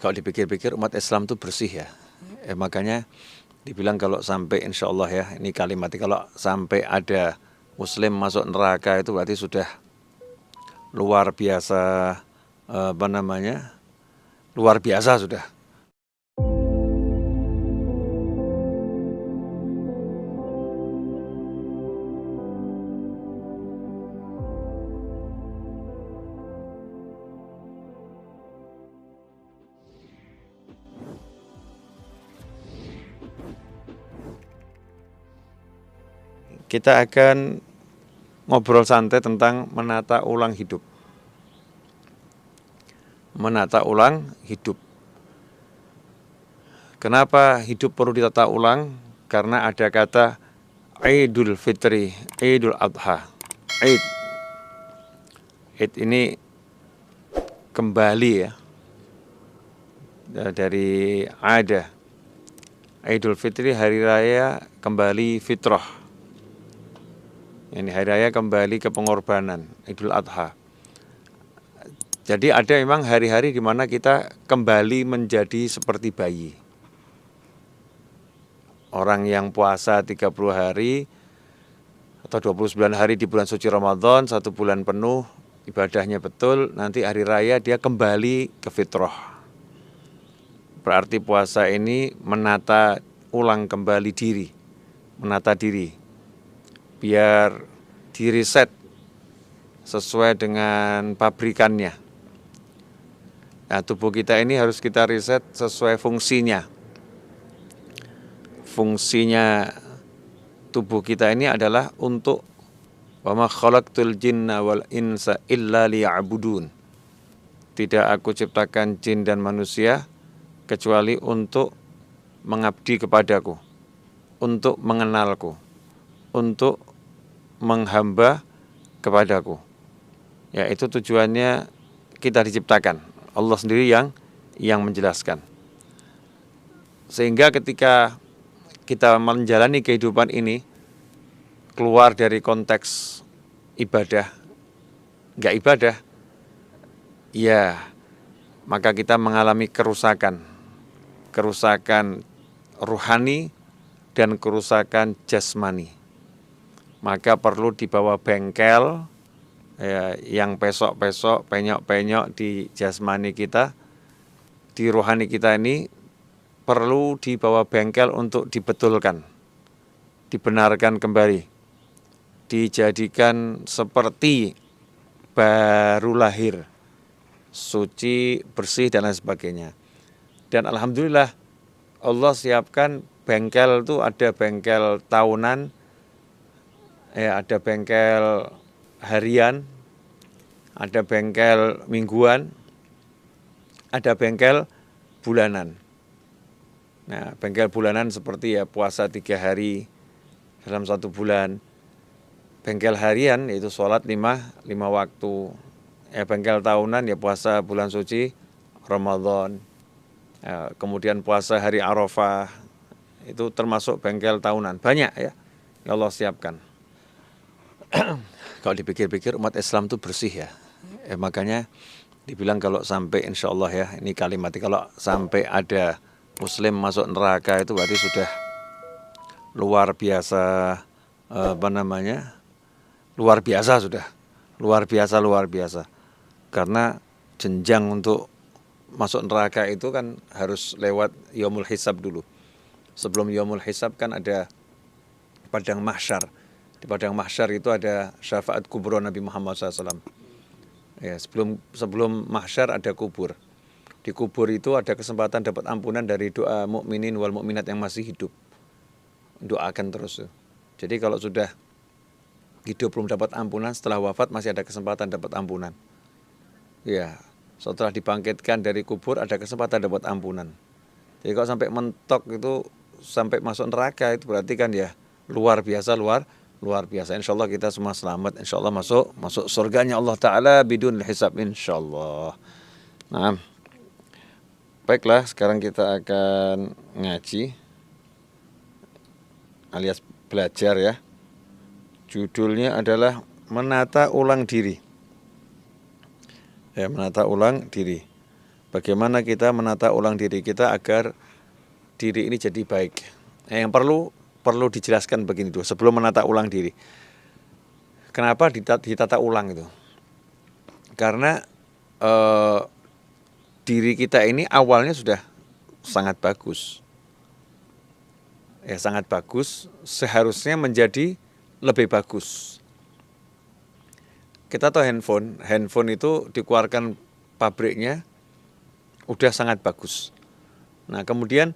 Kalau dipikir-pikir umat Islam itu bersih ya. Makanya dibilang kalau sampai insya Allah ya, ini kalimatnya kalau sampai ada Muslim masuk neraka itu berarti sudah luar biasa, luar biasa sudah. Kita akan ngobrol santai tentang menata ulang hidup. Menata ulang hidup. Kenapa hidup perlu ditata ulang? Karena ada kata Idul Fitri, Idul Adha. Id ini kembali ya, dari ada. Idul Fitri hari raya kembali fitrah. Ini hari raya kembali ke pengorbanan, Idul Adha. Jadi ada memang hari-hari di mana kita kembali menjadi seperti bayi. Orang yang puasa 30 hari atau 29 hari di bulan suci Ramadan, 1 bulan penuh, ibadahnya betul, nanti hari raya dia kembali ke fitrah. Berarti puasa ini menata ulang kembali diri, menata diri. Biar diriset sesuai dengan pabrikannya. Nah, tubuh kita ini harus kita riset sesuai fungsinya. Fungsinya tubuh kita ini adalah untuk wa ma khalaqtul jinna wal insa illa liya'budun. Tidak aku ciptakan jin dan manusia kecuali untuk mengabdi kepadaku, untuk mengenalku, untuk menghamba kepadaku. Ya, itu tujuannya kita diciptakan. Allah sendiri yang menjelaskan. Sehingga ketika kita menjalani kehidupan ini keluar dari konteks ibadah, enggak ibadah, ya maka kita mengalami kerusakan rohani dan kerusakan jasmani. Maka perlu dibawa bengkel ya, yang pesok-pesok, penyok-penyok di jasmani kita, di rohani kita ini perlu dibawa bengkel untuk dibetulkan, dibenarkan kembali, dijadikan seperti baru lahir, suci, bersih dan lain sebagainya. Dan alhamdulillah Allah siapkan bengkel itu, ada bengkel tahunan, ya, ada bengkel harian, ada bengkel mingguan, ada bengkel bulanan. Nah, bengkel bulanan seperti ya puasa 3 hari dalam 1 bulan. Bengkel harian yaitu sholat 5 waktu. Ya, bengkel tahunan ya puasa bulan suci Ramadan. Ya, kemudian puasa hari Arafah. Itu termasuk bengkel tahunan. Banyak ya Allah siapkan. Kalau dipikir-pikir umat Islam itu bersih ya. Makanya dibilang kalau sampai insya Allah ya, ini kalimatnya kalau sampai ada Muslim masuk neraka itu berarti sudah luar biasa, luar biasa sudah. Luar biasa. Karena jenjang untuk masuk neraka itu kan harus lewat yaumul hisab dulu. Sebelum yaumul hisab kan ada padang mahsyar. Di padang mahsyar itu ada syafaat kubro Nabi Muhammad SAW. Ya, sebelum mahsyar ada kubur. Di kubur itu ada kesempatan dapat ampunan dari doa mukminin wal mukminat yang masih hidup. Doakan terus. Jadi kalau sudah hidup belum dapat ampunan, setelah wafat masih ada kesempatan dapat ampunan. Ya, setelah dibangkitkan dari kubur ada kesempatan dapat ampunan. Jadi kalau sampai mentok itu sampai masuk neraka itu berarti kan ya luar biasa. Insya Allah kita semua selamat. Insya Allah masuk surganya Allah Ta'ala bidun hisab insya Allah. Nah, baiklah, sekarang kita akan ngaji alias belajar ya. Judulnya adalah menata ulang diri. Ya, menata ulang diri. Bagaimana kita menata ulang diri kita agar diri ini jadi baik. Yang perlu dijelaskan begini dulu sebelum menata ulang diri. Kenapa ditata ulang itu? Karena diri kita ini awalnya sudah sangat bagus. Ya, sangat bagus, seharusnya menjadi lebih bagus. Kita tahu handphone itu dikeluarkan pabriknya udah sangat bagus. Nah, kemudian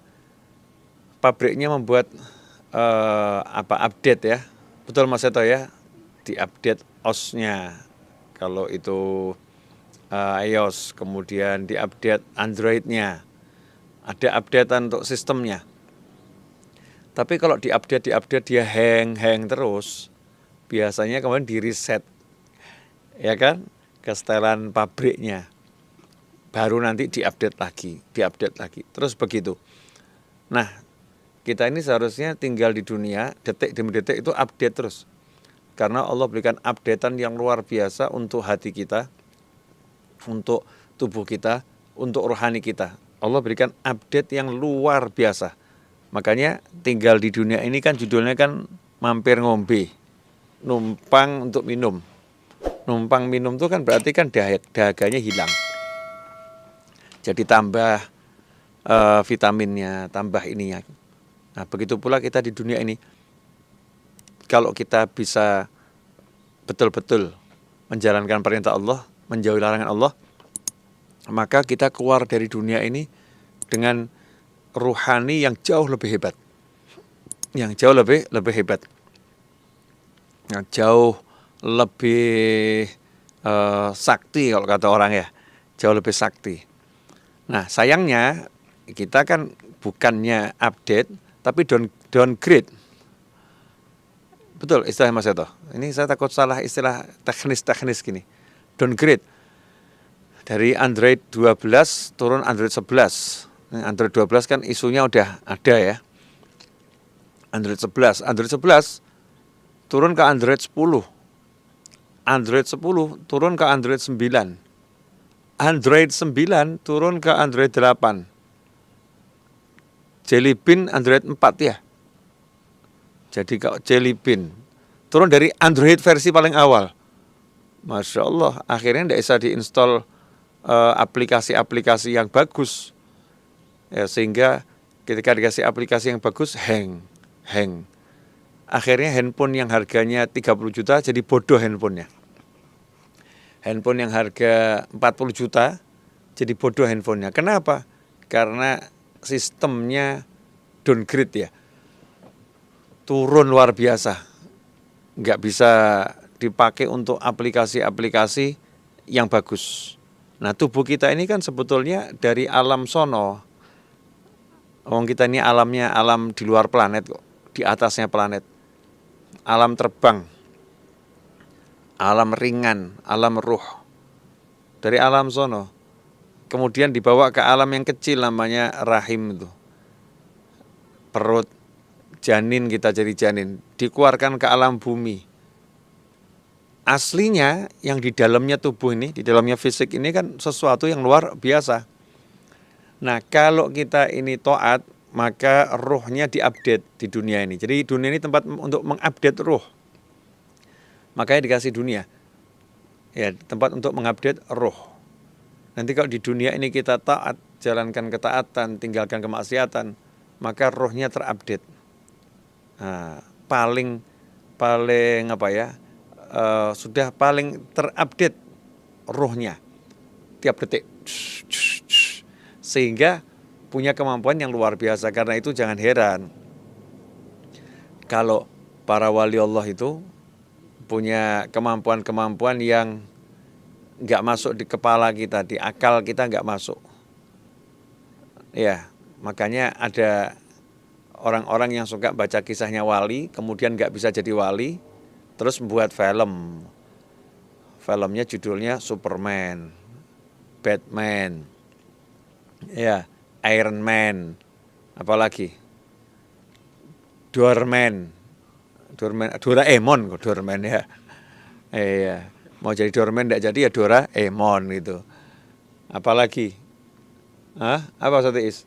pabriknya membuat update ya. Betul Mas Seto ya, diupdate OS-nya. Kalau itu iOS, kemudian diupdate Android-nya. Ada updatean untuk sistemnya. Tapi kalau diupdate dia hang terus, biasanya kemudian di reset. Ya kan? Kesetelan pabriknya. Baru nanti diupdate lagi. Terus begitu. Nah, kita ini seharusnya tinggal di dunia, detik demi detik itu update terus. Karena Allah berikan updatean yang luar biasa untuk hati kita, untuk tubuh kita, untuk rohani kita. Allah berikan update yang luar biasa. Makanya tinggal di dunia ini kan judulnya kan mampir ngombe, numpang untuk minum. Numpang minum itu kan berarti kan dahaganya hilang. Jadi tambah vitaminnya, tambah ininya. Nah, begitu pula kita di dunia ini. Kalau kita bisa betul-betul menjalankan perintah Allah, menjauhi larangan Allah, maka kita keluar dari dunia ini dengan ruhani yang jauh lebih hebat. Yang jauh lebih hebat. Yang jauh lebih sakti kalau kata orang ya. Jauh lebih sakti. Nah, sayangnya kita kan bukannya update, tapi downgrade. Betul istilah Mas Seto. Ini saya takut salah istilah teknis gini. Downgrade. Dari Android 12 turun Android 11. Android 12 kan isunya udah ada ya. Android 11 turun ke Android 10. Android 10 turun ke Android 9. Android 9 turun ke Android 8. Jelly Bean Android 4 ya. Jadi kalau Jelly Bean turun dari Android versi paling awal. Masya Allah, akhirnya tidak bisa diinstal aplikasi-aplikasi yang bagus. Ya, sehingga ketika dikasih aplikasi yang bagus, hang. Akhirnya handphone yang harganya 30 juta jadi bodoh handphonenya. Handphone yang harga 40 juta jadi bodoh handphonenya. Kenapa? Karena sistemnya downgrade ya. Turun luar biasa. Nggak bisa dipakai untuk aplikasi-aplikasi yang bagus. Nah, tubuh kita ini kan sebetulnya dari alam sono. Kita ini alamnya alam di luar planet kok. Di atasnya planet. Alam terbang. Alam ringan, alam ruh. Dari alam sono. Kemudian dibawa ke alam yang kecil namanya rahim itu. Perut, janin kita jadi janin. Dikeluarkan ke alam bumi. Aslinya yang di dalamnya tubuh ini, di dalamnya fisik ini kan sesuatu yang luar biasa. Nah, kalau kita ini taat, maka ruhnya diupdate di dunia ini. Jadi dunia ini tempat untuk mengupdate ruh. Makanya dikasih dunia. Ya, tempat untuk mengupdate ruh. Nanti kalau di dunia ini kita taat, jalankan ketaatan, tinggalkan kemaksiatan, maka ruhnya terupdate. Nah, paling sudah paling terupdate ruhnya tiap detik. Sehingga punya kemampuan yang luar biasa. Karena itu jangan heran kalau para wali Allah itu punya kemampuan-kemampuan yang nggak masuk di kepala kita, di akal kita nggak masuk. Ya, makanya ada orang-orang yang suka baca kisahnya wali, kemudian nggak bisa jadi wali, terus membuat film. Filmnya judulnya Superman, Batman, ya, Iron Man, apalagi Doraemon ya. Iya, mau jadi Doraemon enggak jadi ya Doraemon gitu. Apalagi Apa Ustaz Is?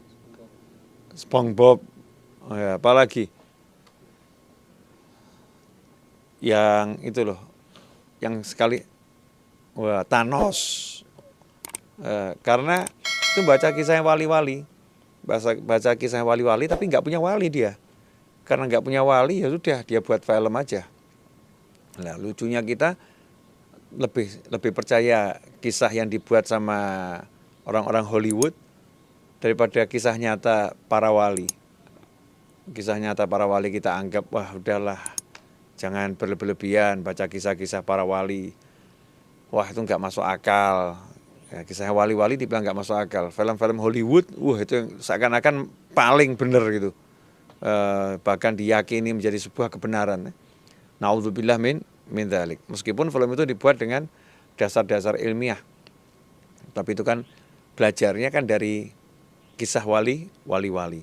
SpongeBob. Oh, ya, apalagi yang itu loh, yang sekali, wah, Thanos. Karena itu baca kisah wali-wali, baca kisah wali-wali tapi nggak punya wali dia. Karena nggak punya wali, ya sudah dia buat film aja. Nah, lucunya kita lebih percaya kisah yang dibuat sama orang-orang Hollywood daripada kisah nyata para wali. Kisah nyata para wali kita anggap, wah udahlah, jangan berlebihan baca kisah-kisah para wali. Wah itu nggak masuk akal. Ya, kisah wali-wali dibilang nggak masuk akal. Film-film Hollywood, wah itu seakan-akan paling benar gitu. Bahkan diyakini menjadi sebuah kebenaran. Naudzubillah min dzalik. Meskipun film itu dibuat dengan dasar-dasar ilmiah, tapi itu kan belajarnya kan dari kisah wali-wali.